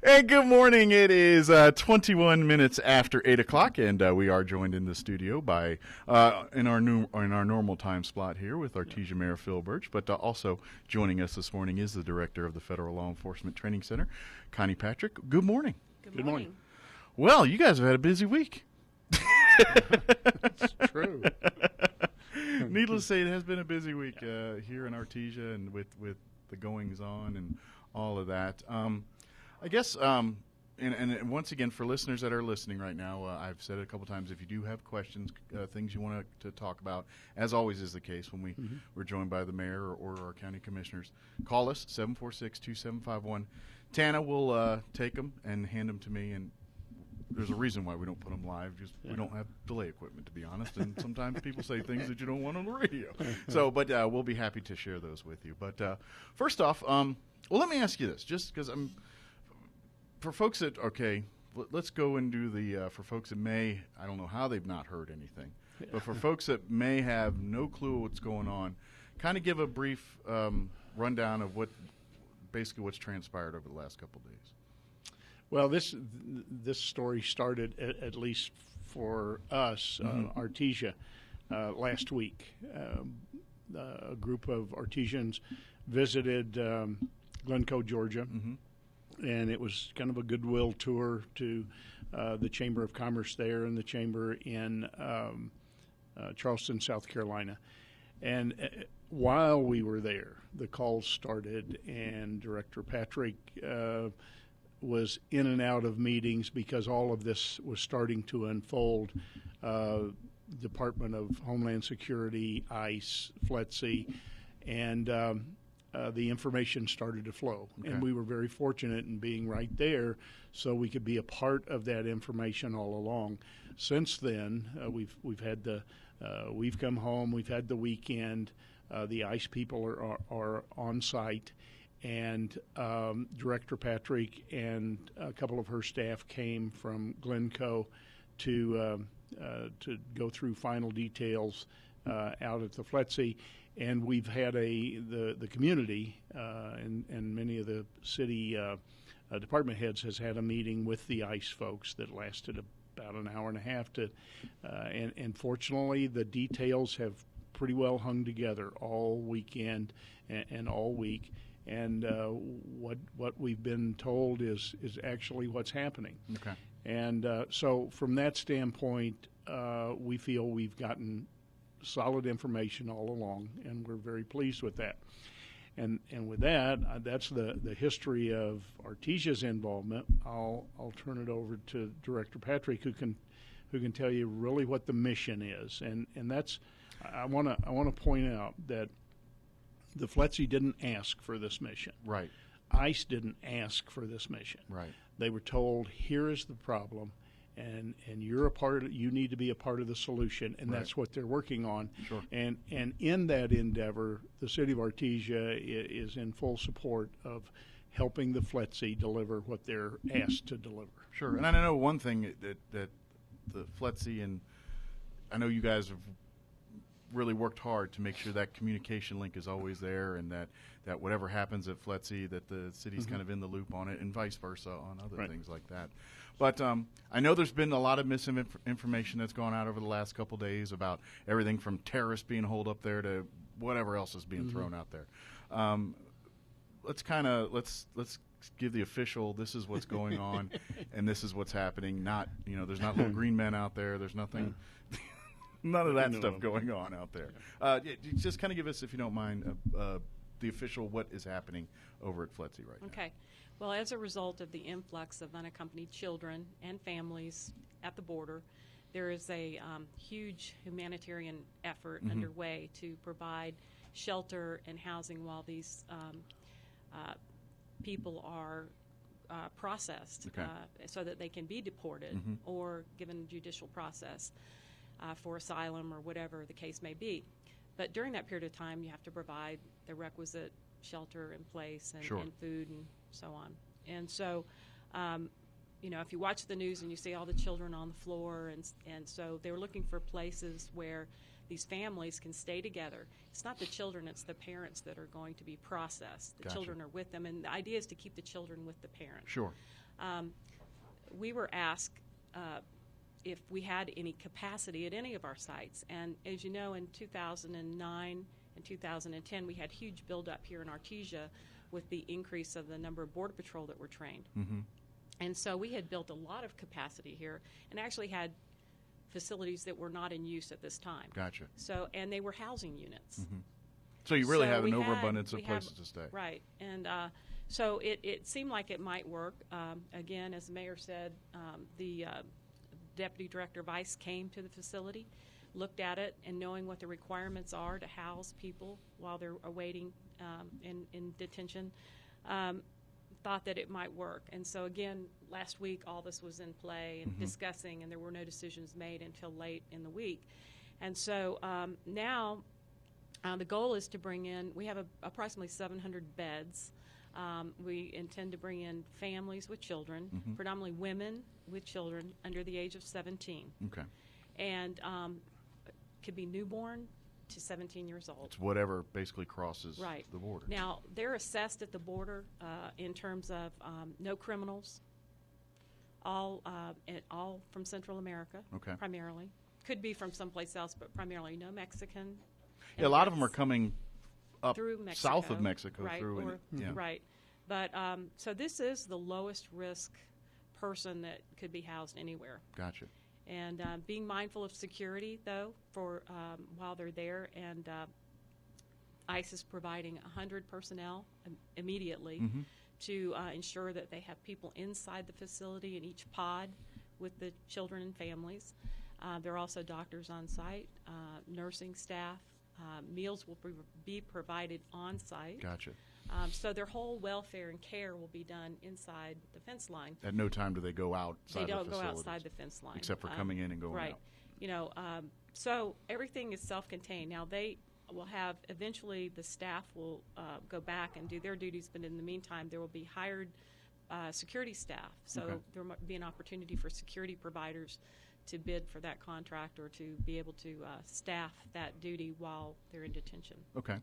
And good morning. It is 21 minutes after 8 o'clock, and we are joined in the studio by in our normal time slot here with Artesia Mayor Phil Burch. But also joining us this morning is the director of the Federal Law Enforcement Training Center, Connie Patrick. Good morning. Good morning. Well, you guys have had a busy week. That's true. Needless to say, it has been a busy week here in Artesia, and with the goings on and all of that. I guess, and once again, for listeners that are listening right now, I've said it a couple times, if you do have questions, things you want to talk about, as always is the case when we're joined by the mayor or our county commissioners, call us, 746-2751. Tana will take them and hand them to me, and there's a reason why we don't put them live. We don't have delay equipment, to be honest, and sometimes people say things that you don't want on the radio. So, but we'll be happy to share those with you. But first off, well, let me ask you this, just because for folks that, let's go and do the, for folks that may, I don't know how they've not heard anything, but for folks that may have no clue what's going on, kind of give a brief rundown of basically what's transpired over the last couple of days. Well, this story started, at least for us, Artesia, last week. A group of Artesians visited Glencoe, Georgia, and it was kind of a goodwill tour to the Chamber of Commerce there and the Chamber in Charleston, South Carolina. And while we were there, the calls started, and Director Patrick was in and out of meetings because all of this was starting to unfold. Department of Homeland Security, ICE, FLETC, and the information started to flow. Okay. And we were very fortunate in being right there so we could be a part of that information all along. Since then, we've had we've come home, we've had the weekend, the ICE people are on site, and Director Patrick and a couple of her staff came from Glencoe to go through final details out at the FLETC, and we've had the community and many of the city department heads has had a meeting with the ICE folks that lasted about an hour and a half and fortunately the details have pretty well hung together all weekend and all week. And what we've been told is actually what's happening. Okay. And so from that standpoint, we feel we've gotten solid information all along, and we're very pleased with that. And with that, that's the history of Artesia's involvement. I'll turn it over to Director Patrick, who can tell you really what the mission is. And that's I want to point out that the FLETC didn't ask for this mission. Right. ICE didn't ask for this mission. Right. They were told, here is the problem, and you're a part of it. You need to be a part of the solution, and right. That's what they're working on. Sure. And in that endeavor, the city of Artesia is in full support of helping the FLETC deliver what they're asked to deliver. Sure. And I know one thing that the FLETC, and I know you guys have really worked hard to make sure that communication link is always there, and that whatever happens at FLETC, that the city's kind of in the loop on it, and vice versa on other right. things like that. But I know there's been a lot of misinformation that's gone out over the last couple days about everything from terrorists being holed up there to whatever else is being thrown out there. Let's give the official, this is what's going on, and this is what's happening. Not, there's not little green men out there. There's nothing. None of that stuff going on out there. Just kind of give us, if you don't mind, the official what is happening over at FLETC right now. Okay. Well, as a result of the influx of unaccompanied children and families at the border, there is a huge humanitarian effort underway to provide shelter and housing while these people are processed, okay. So that they can be deported or given judicial process for asylum or whatever the case may be. But during that period of time, you have to provide the requisite shelter in place and, sure. and food and so on. And so, if you watch the news and you see all the children on the floor, and so they're looking for places where these families can stay together. It's not the children, it's the parents that are going to be processed. The Gotcha. children are with them, and the idea is to keep the children with the parents. Sure. we were asked if we had any capacity at any of our sites. And as you know, in 2009 and 2010, we had huge buildup here in Artesia with the increase of the number of Border Patrol that were trained. Mm-hmm. And so we had built a lot of capacity here and actually had facilities that were not in use at this time. Gotcha. So, and they were housing units. Mm-hmm. So you really So have an we overabundance had- of we have- places to stay. Right. And so it seemed like it might work. Again, as the mayor said, the deputy director Vice came to the facility, looked at it, and knowing what the requirements are to house people while they're awaiting in detention, thought that it might work. And so again, last week all this was in play and discussing, and there were no decisions made until late in the week. And so now the goal is to bring in, we have approximately 700 beds. We intend to bring in families with children, predominantly women with children under the age of 17. Okay. And could be newborn to 17 years old. It's whatever basically crosses Right. the border. Now, they're assessed at the border in terms of no criminals, all from Central America, Okay. primarily. Could be from someplace else, but primarily no Mexican. Yeah, a lot of them are immigrants coming up through Mexico, south of Mexico right, through. or- yeah. Right. But so this is the lowest risk person that could be housed anywhere. Gotcha. And being mindful of security, though, for while they're there, and ICE is providing 100 personnel immediately to ensure that they have people inside the facility in each pod with the children and families. There are also doctors on site, nursing staff. Meals will be provided on site. Gotcha. So their whole welfare and care will be done inside the fence line. At no time do they go outside They don't the go facilities, outside the fence line. except for coming in and going right. out. You know, so everything is self-contained. Now they will have, eventually the staff will go back and do their duties, but in the meantime there will be hired security staff. So Okay. there might be an opportunity for security providers to bid for that contract or to be able to staff that duty while they're in detention. Okay.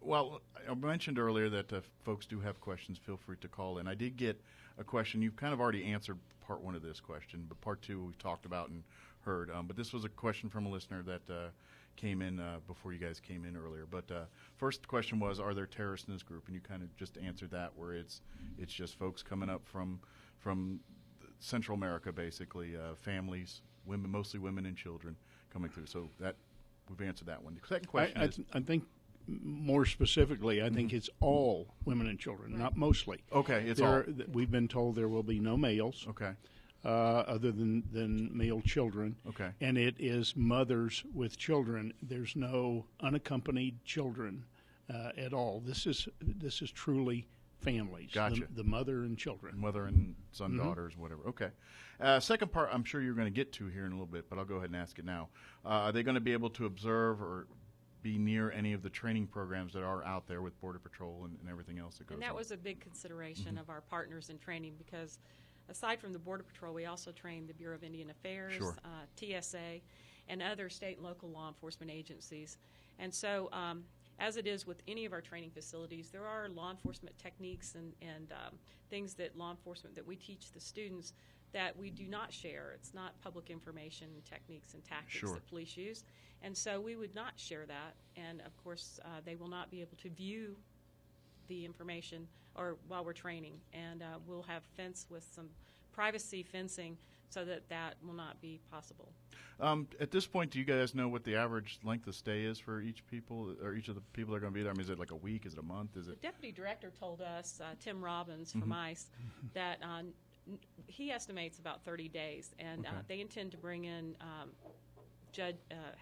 Well, I mentioned earlier that folks do have questions. Feel free to call in. I did get a question. You've kind of already answered part one of this question, but part two we've talked about and heard. But this was a question from a listener that came in before you guys came in earlier. But first question was, are there terrorists in this group? And you kind of just answered that, where it's just folks coming up from Central America, basically, families, women, mostly women and children coming through. So that we've answered that one. The second question is, I think more specifically, I think it's all women and children, not mostly. okay, it's There, all we've been told there will be no males okay. other than male children. Okay. And it is mothers with children. There's no unaccompanied children at all. This is truly families. Gotcha. The mother and children. Mother and son, daughters, whatever. Okay. Second part, I'm sure you're going to get to here in a little bit, but I'll go ahead and ask it now. Are they going to be able to observe or be near any of the training programs that are out there with Border Patrol and everything else that goes on? And that was a big consideration of our partners in training, because aside from the Border Patrol, we also train the Bureau of Indian Affairs, Sure. TSA, and other state and local law enforcement agencies. And so as it is with any of our training facilities, there are law enforcement techniques and things that law enforcement that we teach the students that we do not share. It's not public information techniques and tactics Sure. that police use. And so we would not share that. And, of course, they will not be able to view the information or while we're training. And we'll have fence with some privacy fencing so that that will not be possible. At this point, do you guys know what the average length of stay is for each people or each of the people that are going to be there? I mean, is it like a week? Is it a month? Is The it? deputy director told us, Tim Robbins from ICE, that he estimates about 30 days, and Okay. they intend to bring in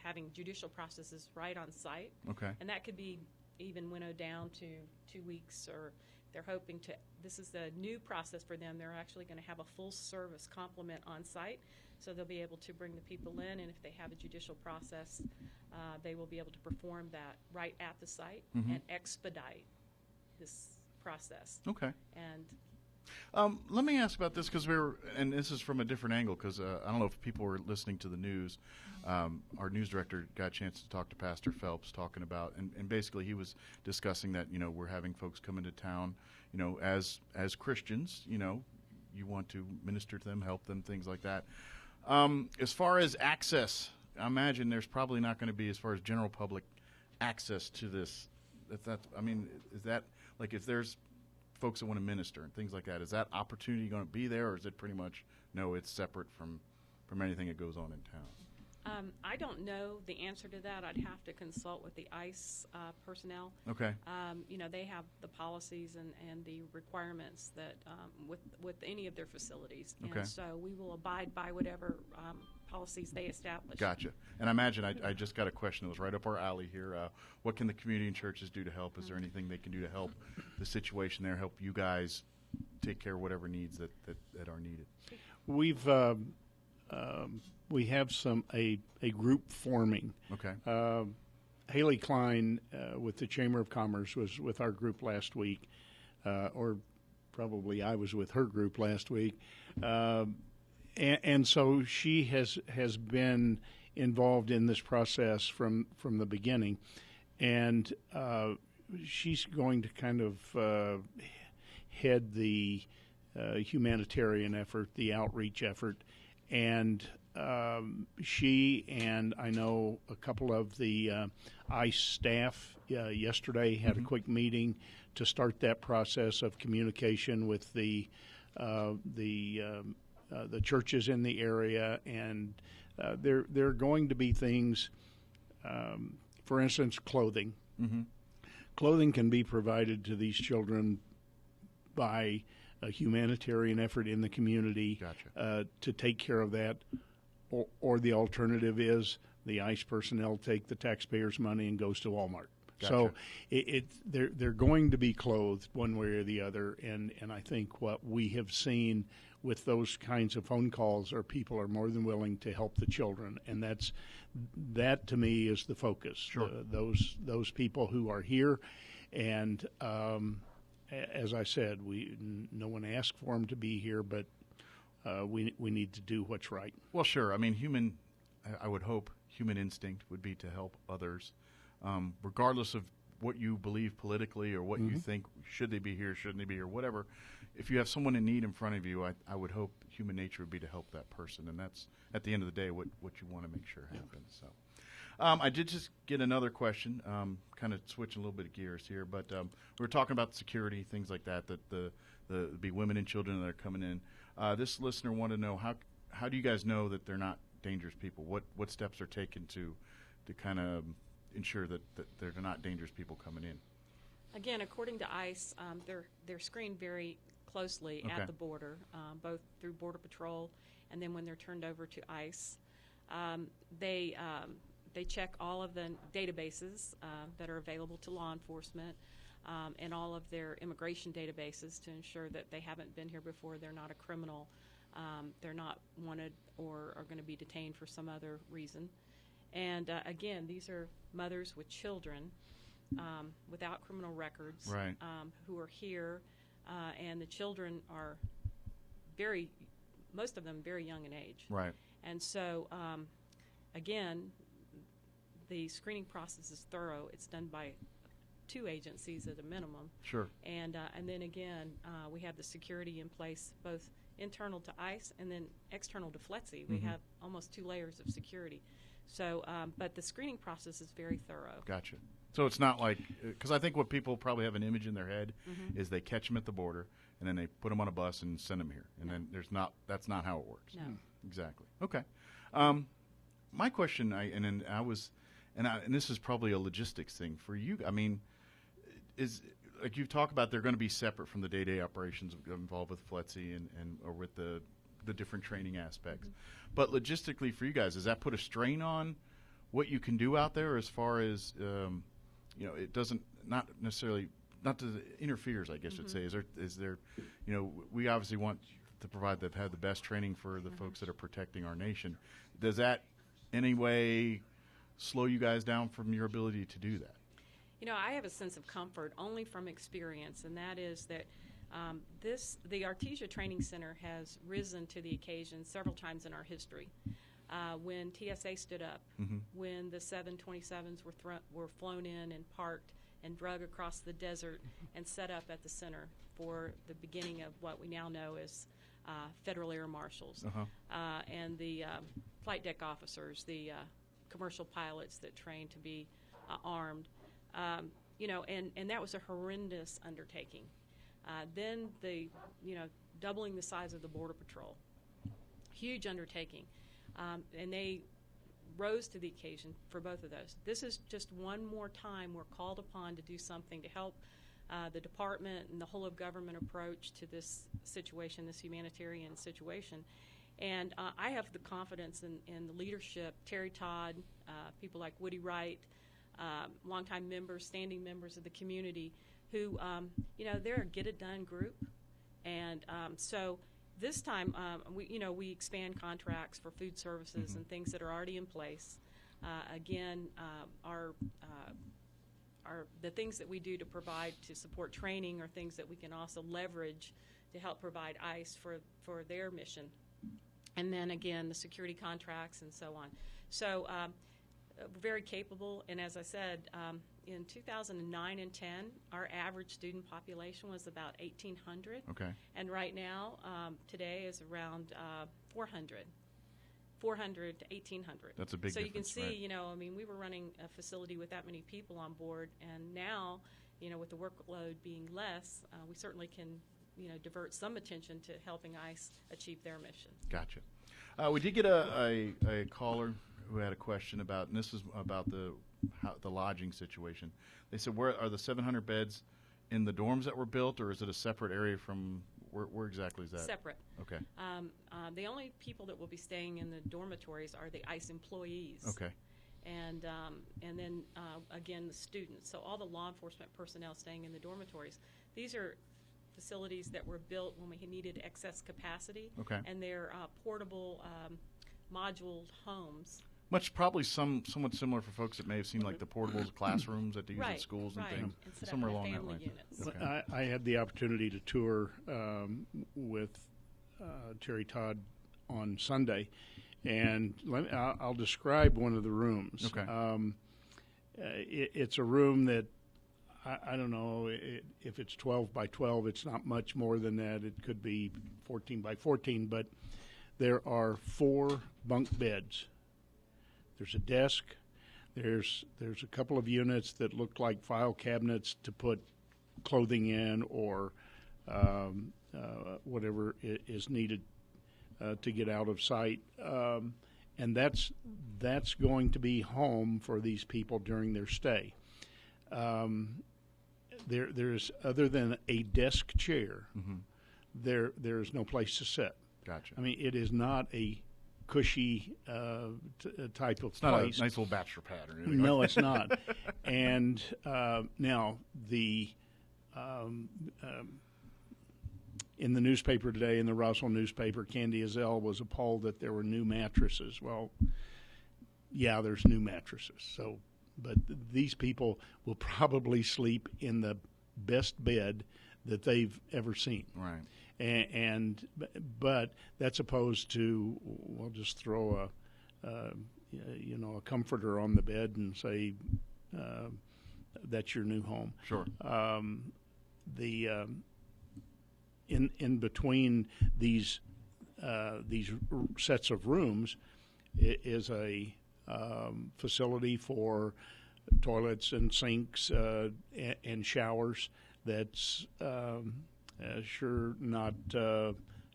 having judicial processes right on site, Okay. and that could be even winnowed down to 2 weeks, or they're hoping to. This is the new process for them. They're actually going to have a full service complement on site, so they'll be able to bring the people in, and if they have a judicial process, they will be able to perform that right at the site and expedite this process. Okay. And Let me ask about this because and this is from a different angle because I don't know if people were listening to the news. Our news director got a chance to talk to Pastor Phelps, talking about, and basically he was discussing that we're having folks come into town, as Christians, you want to minister to them, help them, things like that. As far as access, I imagine there's probably not going to be, as far as general public access to this. Is that like if there's folks that want to minister and things like that, is that opportunity going to be there, or is it pretty much no? It's separate from anything that goes on in town. I don't know the answer to that. I'd have to consult with the ICE personnel. Okay. They have the policies and the requirements that with any of their facilities. Okay. And so we will abide by whatever policies they establish. Gotcha. And I imagine I just got a question that was right up our alley here. What can the community and churches do to help? Is there anything they can do to help the situation there, help you guys take care of whatever needs that are needed? We have a group forming. Okay. Haley Klein with the Chamber of Commerce was with our group last week, or probably I was with her group last week, and so she has been involved in this process from the beginning, and she's going to kind of head the humanitarian effort, the outreach effort. And she and I know a couple of the ICE staff yesterday had a quick meeting to start that process of communication with the churches in the area, and there are going to be things, for instance, clothing. Mm-hmm. Clothing can be provided to these children by a humanitarian effort in the community. Gotcha. To take care of that, or the alternative is the ICE personnel take the taxpayers' money and goes to Walmart. Gotcha. So they're going to be clothed one way or the other, and I think what we have seen with those kinds of phone calls are people are more than willing to help the children, and that to me is the focus. Sure. Those people who are here, and as I said, no one asked for them to be here, but we need to do what's right. Well, sure. I mean, I would hope human instinct would be to help others, regardless of what you believe politically or what you think, should they be here, shouldn't they be here, whatever. If you have someone in need in front of you, I would hope human nature would be to help that person, and that's, at the end of the day, what you want to make sure happens. So. I did just get another question, kind of switching a little bit of gears here, but we were talking about security, things like that the be women and children that are coming in. This listener wanted to know, how do you guys know that they're not dangerous people? What steps are taken to kind of ensure that they're not dangerous people coming in? Again, according to ICE, they're screened very closely at the border, both through Border Patrol and then when they're turned over to ICE. They check all of the databases that are available to law enforcement and all of their immigration databases to ensure that they haven't been here before, they're not a criminal, they're not wanted or are going to be detained for some other reason. And again, these are mothers with children without criminal records, right. Who are here, and the children are most of them very young in age. Right. And so, again, the screening process is thorough. It's done by 2 agencies at a minimum. Sure. And then again, we have the security in place, both internal to ICE and then external to FLETC. We have almost 2 layers of security. So, but the screening process is very thorough. Gotcha. So it's not like, because I think what people probably have an image in their head is they catch them at the border and then they put them on a bus and send them here, and then that's not how it works. No. Exactly. Okay. My question, and this is probably a logistics thing for you. I mean, is like you've talked about, they're going to be separate from the day-to-day operations involved with FLETC or with the different training aspects. But logistically for you guys, does that put a strain on what you can do out there as far as it doesn't not interferes, I guess you'd say. Is there we obviously want to have the best training for the folks that are protecting our nation. Does that in any way slow you guys down from your ability to do that? I have a sense of comfort only from experience, and that is that The Artesia Training Center has risen to the occasion several times in our history. When TSA stood up, when the 727s were flown in and parked and drug across the desert and set up at the center for the beginning of what we now know as Federal Air Marshals, and the flight deck officers, the commercial pilots that trained to be armed, and that was a horrendous undertaking. Then doubling the size of the Border Patrol, huge undertaking, and they rose to the occasion for both of those. This is just one more time we're called upon to do something to help the department and the whole of government approach to this situation, this humanitarian situation. And I have the confidence in the leadership, Terry Todd, people like Woody Wright, longtime members, standing members of the community, who, they're a get-it-done group. And so this time, we expand contracts for food services and things that are already in place. Again, the things that we do to provide to support training are things that we can also leverage to help provide ICE for their mission. And then again, the security contracts and so on. So very capable. And as I said, in 2009 and 10, our average student population was about 1,800. Okay. And right now, today is around 400 to 1,800. That's a big difference. So you can see, right? we were running a facility with that many people on board, and now, with the workload being less, we certainly can, divert some attention to helping ICE achieve their mission. Gotcha. We did get a caller who had a question about, and this is about the lodging situation. They said, where are the 700 beds in the dorms that were built, or is it a separate area from where exactly is that? Separate. Okay. The only people that will be staying in the dormitories are the ICE employees. Okay. And then again, the students. So all the law enforcement personnel staying in the dormitories. These are facilities that were built when we needed excess capacity. Okay. And they're portable module homes. Probably somewhat similar for folks that may have seen like the portable classrooms that they use at schools and things. Instead somewhere of along that family line. units. Okay. I had the opportunity to tour with Terry Todd on Sunday, and I'll describe one of the rooms. Okay. It's a room that I don't know if it's 12 by 12. It's not much more than that. It could be 14 by 14, but there are 4 bunk beds. There's a desk. There's a couple of units that look like file cabinets to put clothing in or whatever is needed to get out of sight. And that's going to be home for these people during their stay. There's other than a desk chair, there's no place to sit. Gotcha. I mean, it is not a cushy type of it's not place. A nice little bachelor pad or anything. No, it's not. And now in the newspaper today, in the Roswell newspaper, Candy Azell was appalled that there were new mattresses. Well, yeah, there's new mattresses. So, but these people will probably sleep in the best bed that they've ever seen. Right. But that's opposed to, we'll just throw a comforter on the bed and say that's your new home. Sure. In between these sets of rooms is a facility for toilets and sinks and showers that's sure not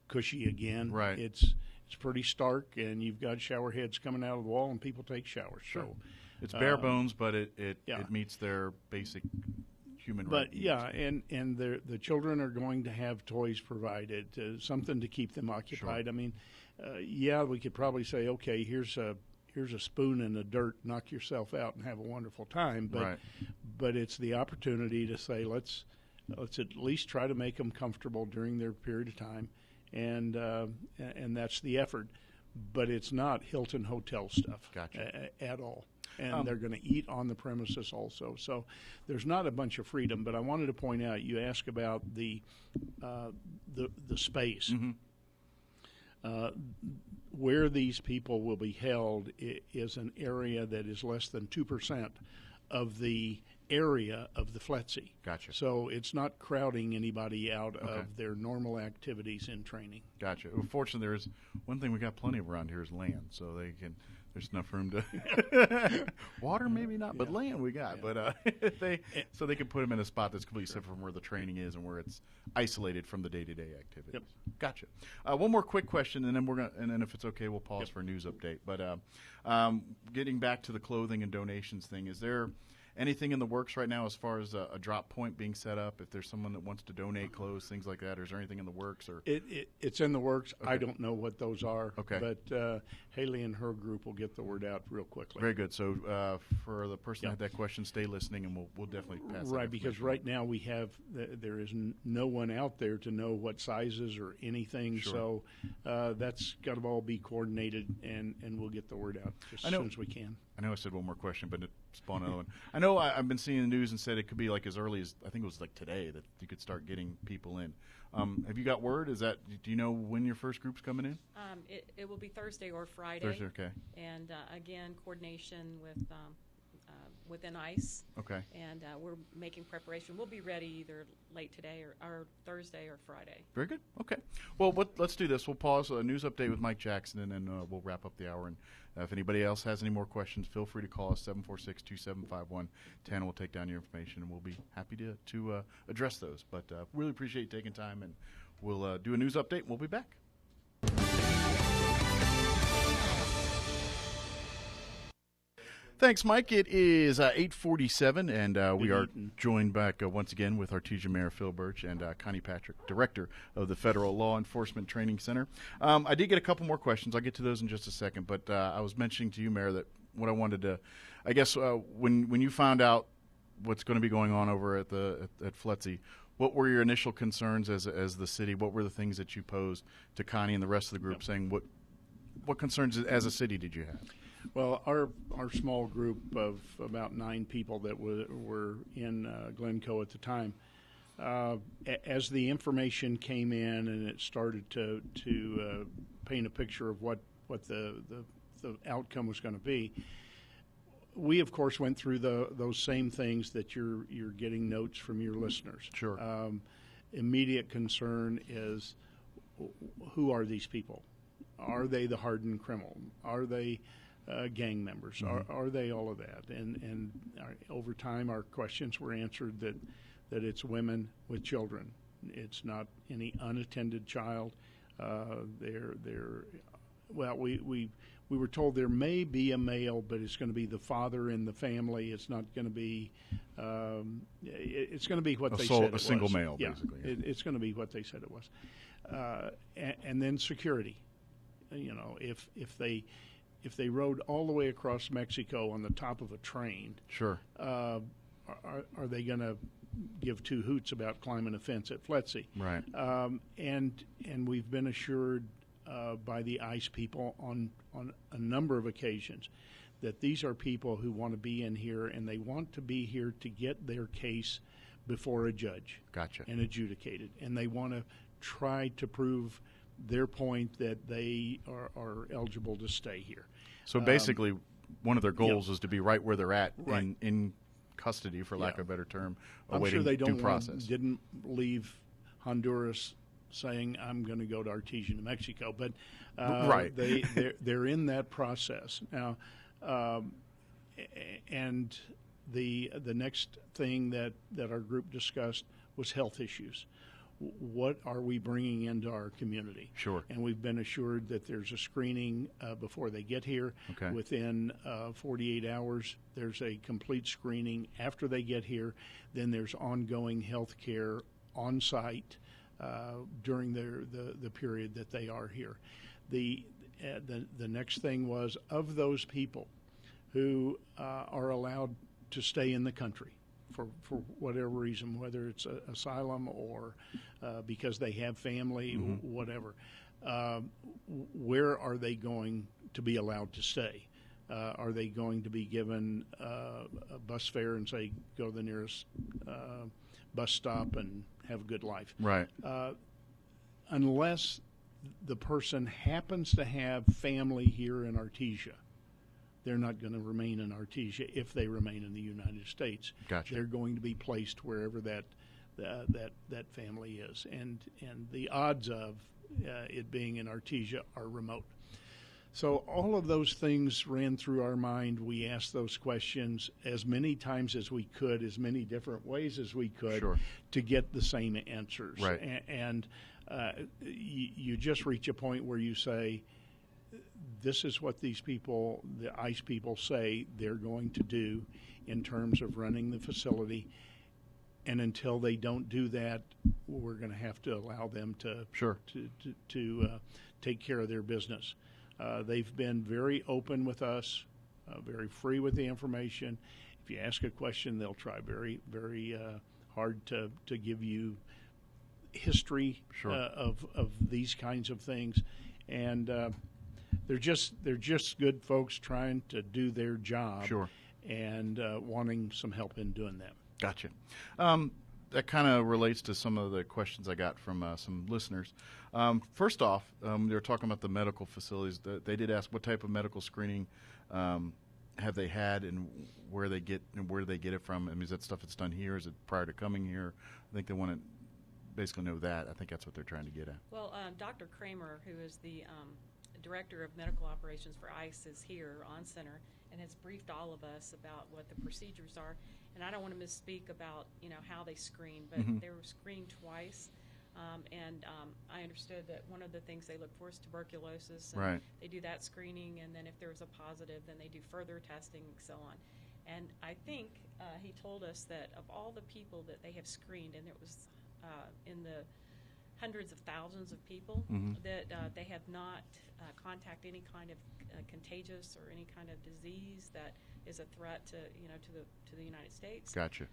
cushy again. Right. It's pretty stark, and you've got shower heads coming out of the wall, and people take showers. Sure. So it's bare bones, but it meets their basic human rights. But yeah, and the children are going to have toys provided, something to keep them occupied. Sure. I mean, we could probably say, okay, here's a spoon in the dirt, knock yourself out and have a wonderful time. But right. But it's the opportunity to say, let's at least try to make them comfortable during their period of time, and that's the effort. But it's not Hilton hotel stuff. Gotcha. At all. and they're going to eat on the premises also. So there's not a bunch of freedom. But I wanted to point out, you ask about the space. Where these people will be held is an area that is less than 2% of the area of the FLETC. Gotcha. So it's not crowding anybody out of their normal activities in training. Gotcha. Well, fortunately, there is one thing we got plenty of around here is land, so there's enough room to water, maybe not, but land we got. Yeah. But they can put them in a spot that's completely separate from where the training is and where it's isolated from the day-to-day activities. Yep. Gotcha. One more quick question, and then if it's okay, we'll pause for a news update. But getting back to the clothing and donations thing, is there anything in the works right now as far as a drop point being set up? If there's someone that wants to donate clothes, things like that, or is there anything in the works? Or it's in the works. Okay. I don't know what those are. Okay. But Haley and her group will get the word out real quickly. Very good. So for the person that had that question, stay listening, and we'll definitely pass. Right, because right now we have there is no one out there to know what sizes or anything. Sure. So that's got to all be coordinated, and we'll get the word out as soon as we can. I know I said one more question, but it spawned another one. I know I've been seeing the news and said it could be like as early as, I think it was like today, that you could start getting people in. Have you got word? Do you know when your first group's coming in? It will be Thursday or Friday. Thursday, okay. And again, coordination within ICE. Okay. And we're making preparation. We'll be ready either late today or Thursday or Friday. Very good. Okay. Well, let's do this. We'll pause a news update with Mike Jackson, and then we'll wrap up the hour. And if anybody else has any more questions, feel free to call us, 746-2751-10. We'll take down your information, and we'll be happy to address those. But really appreciate you taking time, and we'll do a news update, and we'll be back. Thanks, Mike. It is 8:47, and we are joined back once again with Artesia Mayor Phil Burch and Connie Patrick, Director of the Federal Law Enforcement Training Center. I did get a couple more questions. I'll get to those in just a second, but I was mentioning to you, Mayor, that what I wanted to, I guess, when you found out what's going to be going on over at FLETC, what were your initial concerns as the city? What were the things that you posed to Connie and the rest of the group, saying what concerns as a city did you have? Well, our small group of about 9 people that were in Glencoe at the time, as the information came in and it started to paint a picture of what the outcome was going to be, we of course went through those same things that you're getting notes from your listeners. Sure. Immediate concern is, who are these people? Are they the hardened criminal? Are they gang members? Mm-hmm. Are they all of that? And over time, our questions were answered that it's women with children. It's not any unattended child. We were told there may be a male, but it's going to be the father in the family. It's not going to be. It's going to be what they said it was. A single male, yeah, basically. Yeah. It's going to be what they said it was, and then security. You know, if they rode all the way across Mexico on the top of a train, sure, are they going to give 2 hoots about climbing a fence at FLETC? Right. And we've been assured by the ICE people on a number of occasions that these are people who want to be in here, and they want to be here to get their case before a judge. Gotcha. And adjudicated, and they want to try to prove their point that they are eligible to stay here. So basically, one of their goals is to be right where they're at, right, in custody, for lack of a better term, I'm awaiting sure they due process. Didn't leave Honduras saying, I'm going to go to Artesia, New Mexico, but right. they're in that process now. And the next thing that our group discussed was health issues. What are we bringing into our community? Sure. And we've been assured that there's a screening before they get here. Okay. Within 48 hours, there's a complete screening after they get here. Then there's ongoing health care on site during the period that they are here. The next thing was, of those people who are allowed to stay in the country for whatever reason, whether it's asylum or because they have family, whatever, where are they going to be allowed to stay? Are they going to be given a bus fare and say, go to the nearest bus stop and have a good life? Right. Unless the person happens to have family here in Artesia, they're not going to remain in Artesia if they remain in the United States. Gotcha. They're going to be placed wherever that family is, and the odds of it being in Artesia are remote. So all of those things ran through our mind. We asked those questions as many times as we could, as many different ways as we could, Sure. to get the same answers. Right. And you just reach a point where you say, this is what these people, the ICE people, say they're going to do in terms of running the facility. And until they don't do that, we're going to have to allow them to Sure. to take care of their business. They've been very open with us, very free with the information. If you ask a question, they'll try very, very hard to give you history Sure. of these kinds of things, and they're just good folks trying to do their job. Sure. And wanting some help in doing that. Gotcha. That kind of relates to some of the questions I got from some listeners. First off, they were talking about the medical facilities. They did ask what type of medical screening have they had, and where do they get it from? I mean, is that stuff that's done here? Is it prior to coming here? I think they want to basically know that. I think that's what they're trying to get at. Well, Dr. Kramer, who is the Director of Medical Operations for ICE, is here on center and has briefed all of us about what the procedures are. And I don't want to misspeak about, how they screen, but they were screened twice. I understood that one of the things they look for is tuberculosis. And Right. They do that screening, and then if there's a positive, then they do further testing and so on. And I think he told us that of all the people that they have screened, and it was in the hundreds of thousands of people, that they have not contacted any kind of contagious or any kind of disease that is a threat to the United States. Gotcha.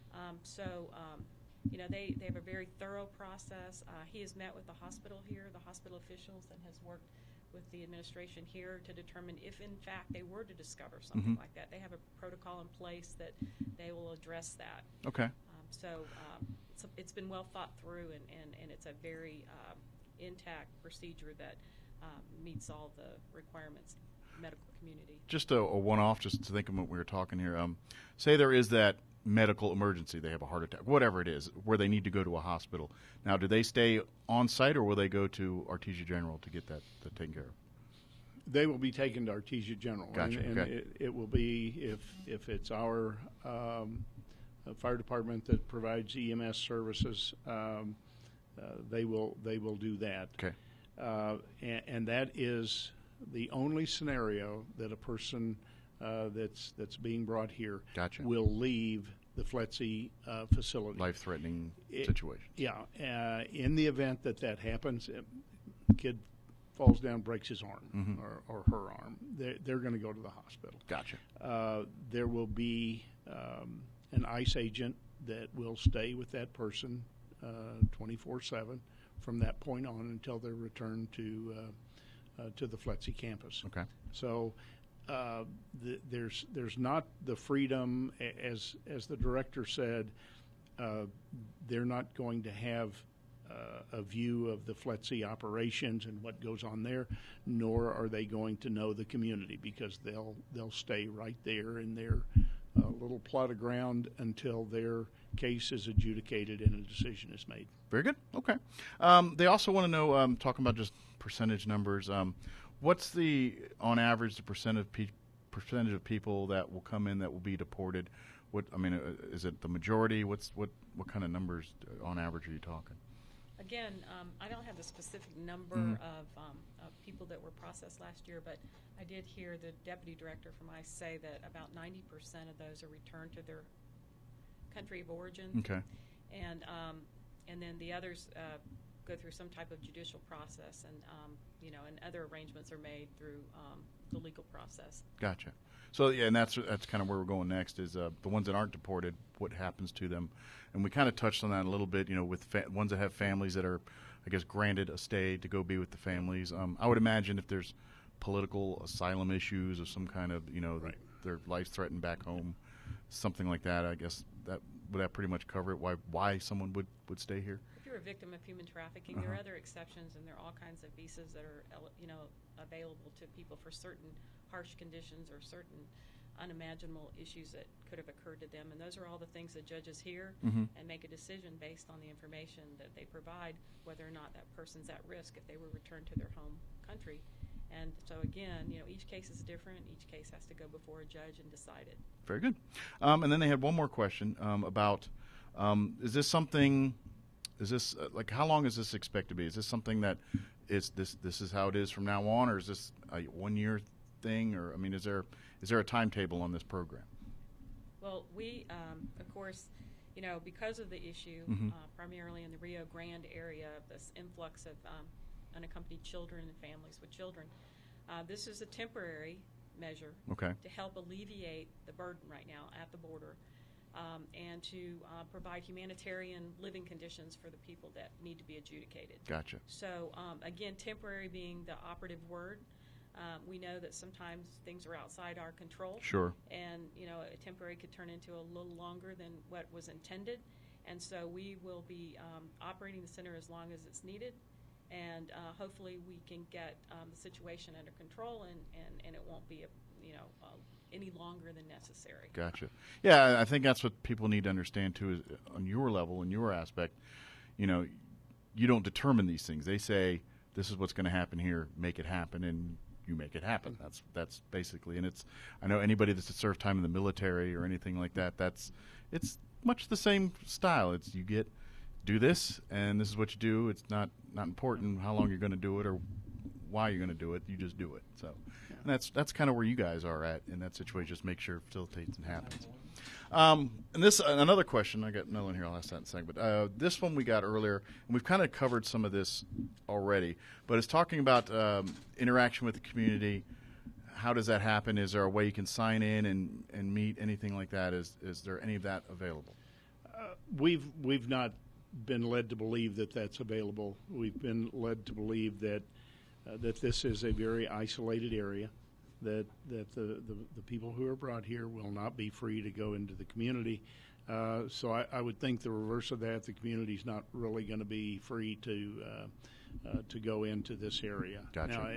They have a very thorough process. He has met with the hospital here, the hospital officials, and has worked with the administration here to determine if, in fact, they were to discover something like that. They have a protocol in place that they will address that. Okay. It's been well thought through, and it's a very intact procedure that meets all the requirements of the medical community. Just a one-off, just to think of what we were talking here. Say there is that medical emergency, they have a heart attack, whatever it is, where they need to go to a hospital. Now, do they stay on site, or will they go to Artesia General to get that taken care of? They will be taken to Artesia General. Gotcha. And Okay. it will be, if it's our fire department that provides EMS services, they will do that. Okay. And that is the only scenario that a person that's being brought here Gotcha. will leave the FLETC facility. Life-threatening situation. Yeah. In the event that happens, kid falls down, breaks his arm or her arm, they're going to go to the hospital. Gotcha. There will be an ICE agent that will stay with that person 24/7 from that point on until they're returned to the FLETC campus. Okay. So there's not the freedom, as the director said. They're not going to have a view of the FLETC operations and what goes on there, nor are they going to know the community, because they'll stay right there in their little plot of ground until their case is adjudicated and a decision is made. Very good. Okay. They also want to know, talking about just percentage numbers, what's on average, the percentage of people that will come in that will be deported? Is it the majority? What kind of numbers on average are you talking? Again, I don't have the specific number of people that were processed last year, but I did hear the deputy director from ICE say that about 90% of those are returned to their country of origin. Okay. And then the others go through some type of judicial process, and and other arrangements are made through the legal process. Gotcha. So yeah, and that's kind of where we're going next, is the ones that aren't deported, what happens to them, and we kind of touched on that a little bit. With ones that have families that are, I guess, granted a stay to go be with the families. I would imagine if there's political asylum issues of some kind of, Right. their life's threatened back home, something like that. I guess would that pretty much cover it? Why someone would stay here? If you're a victim of human trafficking, there are other exceptions, and there are all kinds of visas that are, available to people for certain harsh conditions or certain unimaginable issues that could have occurred to them. And those are all the things that judges hear and make a decision based on the information that they provide, whether or not that person's at risk if they were returned to their home country. And so again, each case is different. Each case has to go before a judge and decide it. Very good. And then they had one more question about, is this something, like how long is this expected to be? Is this something that this is how it is from now on, or is this a 1 year thing? Or, I mean, is there a timetable on this program? Well, we, of course, because of the issue, primarily in the Rio Grande area, of this influx of unaccompanied children and families with children, this is a temporary measure to help alleviate the burden right now at the border and to provide humanitarian living conditions for the people that need to be adjudicated. Gotcha. So, again, temporary being the operative word. We know that sometimes things are outside our control. Sure. And, a temporary could turn into a little longer than what was intended. And so we will be operating the center as long as it's needed. And hopefully we can get the situation under control and it won't be, any longer than necessary. Gotcha. Yeah, I think that's what people need to understand, too, is on your level, in your aspect, you don't determine these things. They say, this is what's going to happen here, make it happen, and you make it happen. That's basically, and I know anybody that's served time in the military or anything like that, it's much the same style. It's do this, and this is what you do. It's not important how long you're going to do it or why you're going to do it. You just do it. So, and that's kind of where you guys are at in that situation. Just make sure it facilitates and happens. And this another question. I got another one here. I'll ask that in a second. But this one we got earlier, and we've kind of covered some of this already. But it's talking about interaction with the community. How does that happen? Is there a way you can sign in and meet, anything like that? Is there any of that available? We've not been led to believe that that's available. We've been led to believe that this is a very isolated area, that the people who are brought here will not be free to go into the community. So I would think the reverse of that, the community's not really going to be free to go into this area. Gotcha. Now,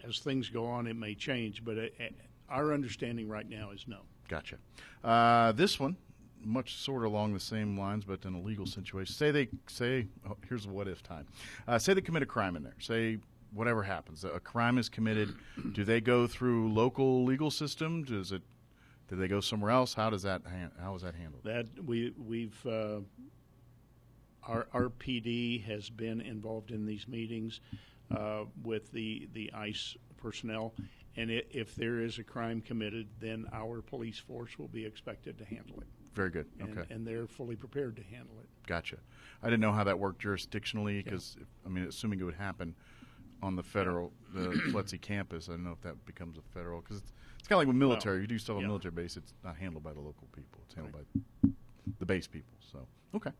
as things go on, it may change, but our understanding right now is no. Gotcha. This one, much sort of along the same lines, but in a legal situation. Here's the what-if time. Say they commit a crime in there. Say whatever happens, a crime is committed. Do they go through local legal system? Do they go somewhere else? How is that handled? That we've our PD has been involved in these meetings with the ICE personnel, and if there is a crime committed, then our police force will be expected to handle it. Very good. Okay. And they're fully prepared to handle it. Gotcha. I didn't know how that worked jurisdictionally because, assuming it would happen on the FLETC campus, I don't know if that becomes a federal, because it's kind of like with military. You do still have a military base. It's not handled by the local people. It's handled by the base people. So, okay.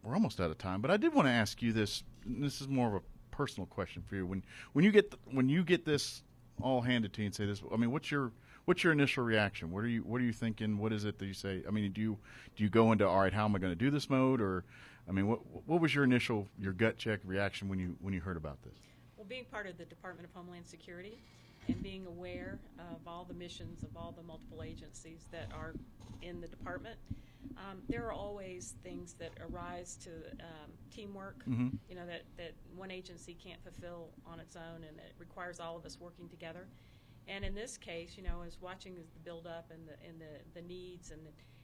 We're almost out of time, but I did want to ask you this. And this is more of a personal question for you. When you get this all handed to you and say this, what's your initial reaction? What are you thinking? What is it that you say? Do you go into, all right, how am I going to do this mode? Or, what was your gut check reaction when you heard about this? Well, being part of the Department of Homeland Security and being aware of all the missions of all the multiple agencies that are in the department, there are always things that arise to teamwork, that one agency can't fulfill on its own, and it requires all of us working together. And in this case, as watching the build-up and the needs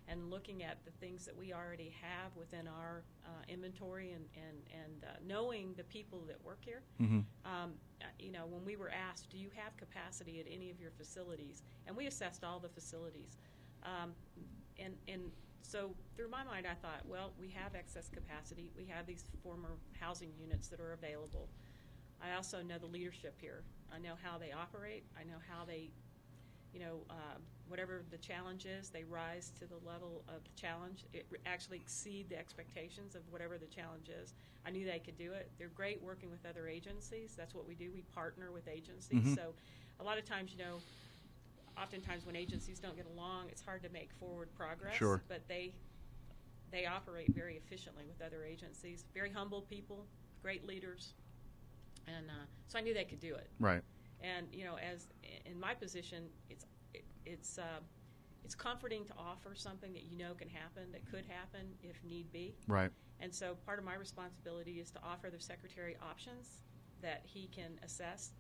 and looking at the things that we already have within our inventory and knowing the people that work here, when we were asked, do you have capacity at any of your facilities? And we assessed all the facilities. And so through my mind, I thought, well, we have excess capacity. We have these former housing units that are available. I also know the leadership here. I know how they operate. I know how they whatever the challenge is, they rise to the level of the challenge. It actually exceed the expectations of whatever the challenge is. I knew they could do it. They're great working with other agencies. That's what we do. We partner with agencies. Mm-hmm. So a lot of times, oftentimes when agencies don't get along, it's hard to make forward progress. Sure. But they operate very efficiently with other agencies. Very humble people, great leaders. And so I knew they could do it. Right. And, as in my position, it's comforting to offer something that can happen, that could happen if need be. Right. And so part of my responsibility is to offer the Secretary options that he can assess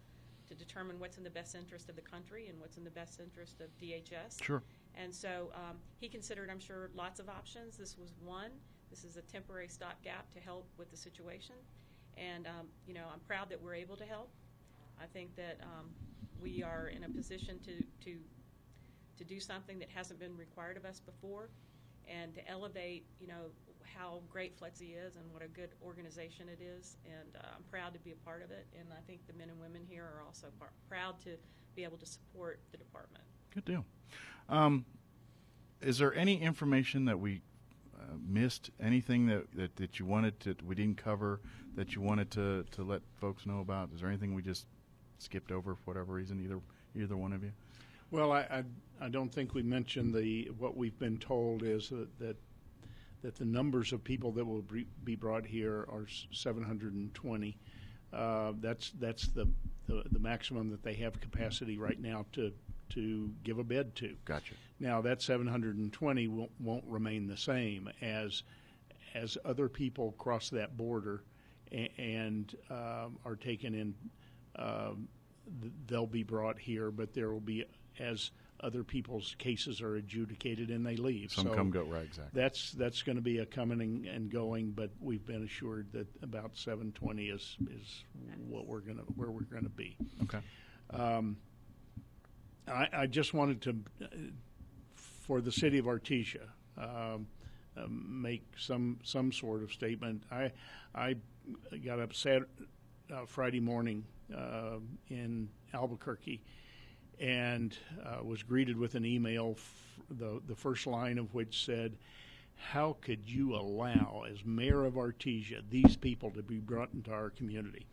to determine what's in the best interest of the country and what's in the best interest of DHS. Sure. And so he considered, I'm sure, lots of options. This was one. This is a temporary stopgap to help with the situation. And, I'm proud that we're able to help. I think that we are in a position to do something that hasn't been required of us before, and to elevate, how great FLETC is and what a good organization it is. And I'm proud to be a part of it. And I think the men and women here are also proud to be able to support the department. Good deal. Is there any information that we missed? Anything that you wanted to we didn't cover that you wanted to let folks know about? Is there anything we just skipped over for whatever reason? Either one of you? Well, I don't think we mentioned what we've been told is that the numbers of people that will be brought here are 720. That's the maximum that they have capacity right now to give a bed to. Gotcha. Now that 720 won't remain the same as other people cross that border and are taken in. They'll be brought here, but there will be, as other people's cases are adjudicated and they leave. Some come go, right, exactly. That's going to be a coming and going, but we've been assured that about 720 is where we're going to be. Okay. I just wanted to, for the city of Artesia, make some sort of statement. I got up Friday morning in Albuquerque and was greeted with an email, the first line of which said, "How could you allow, as mayor of Artesia, these people to be brought into our community?"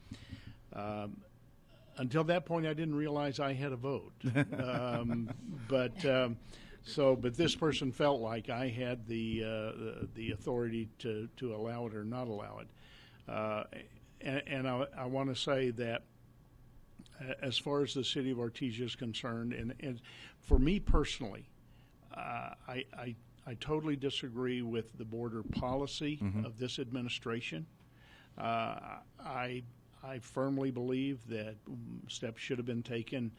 Until that point, I didn't realize I had a vote. But this person felt like I had the authority to allow it or not allow it. And I want to say that as far as the city of Artesia is concerned, and for me personally, I totally disagree with the border policy of this administration. I firmly believe that steps should have been taken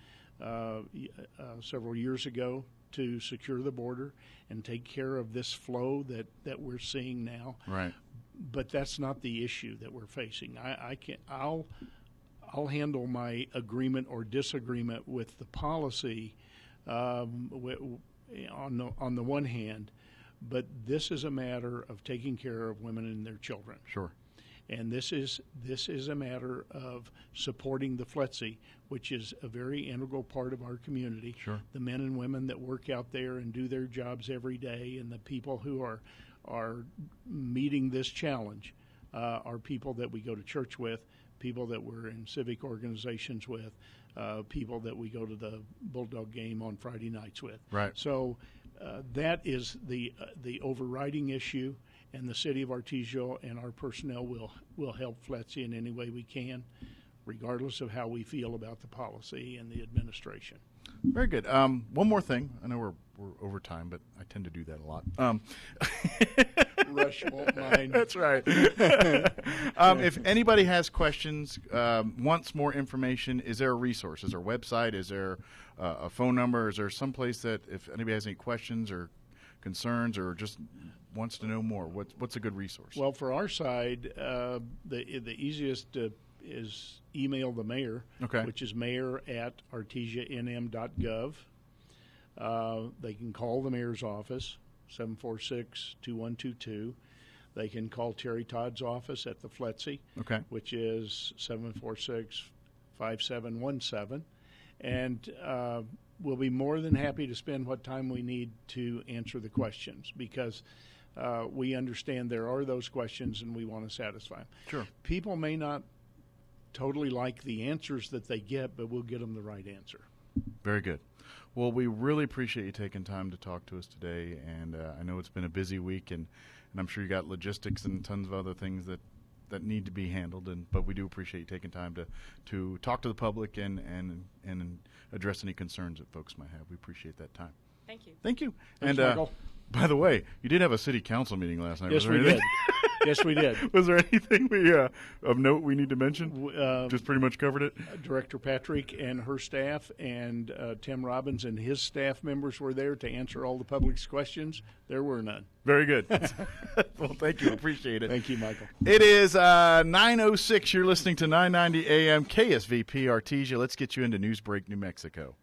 several years ago to secure the border and take care of this flow that we're seeing now. Right. But that's not the issue that we're facing. I'll handle my agreement or disagreement with the policy on the one hand, but this is a matter of taking care of women and their children. Sure. And this is a matter of supporting the FLETC, which is a very integral part of our community. Sure. The men and women that work out there and do their jobs every day, and the people who are meeting this challenge are people that we go to church with, people that we're in civic organizations with, people that we go to the Bulldog game on Friday nights with. Right. So that is the overriding issue. And the city of Artesia and our personnel will help FLETC in any way we can, regardless of how we feel about the policy and the administration. Very good. One more thing. I know we're over time, but I tend to do that a lot. Rush won't mind. That's right. If anybody has questions, wants more information, is there a resource? Is there a website? Is there a phone number? Is there some place that if anybody has any questions or concerns or just wants to know more, what's a good resource? Well, for our side, the easiest is email the mayor, okay, which is mayor@artesianm.gov. They can call the mayor's office, 746-2122. They can call Terry Todd's office at the FLETC, okay, which is 746-5717. And we'll be more than happy to spend what time we need to answer the questions, because we understand there are those questions and we want to satisfy them. Sure. People may not totally like the answers that they get, but we'll get them the right answer. Very good. Well, we really appreciate you taking time to talk to us today, and I know it's been a busy week, and I'm sure you got logistics and tons of other things that need to be handled, but we do appreciate you taking time to talk to the public and address any concerns that folks might have. We appreciate that time. Thank you. Thank you. Thanks, and Michael. By the way, you did have a city council meeting last night. Yes, we did. Yes, we did. Was there anything of note we need to mention? Just pretty much covered it? Director Patrick and her staff and Tim Robbins and his staff members were there to answer all the public's questions. There were none. Very good. Well, thank you. Appreciate it. Thank you, Michael. It is 9:06. You're listening to 990 AM KSVP Artesia. Let's get you into Newsbreak, New Mexico.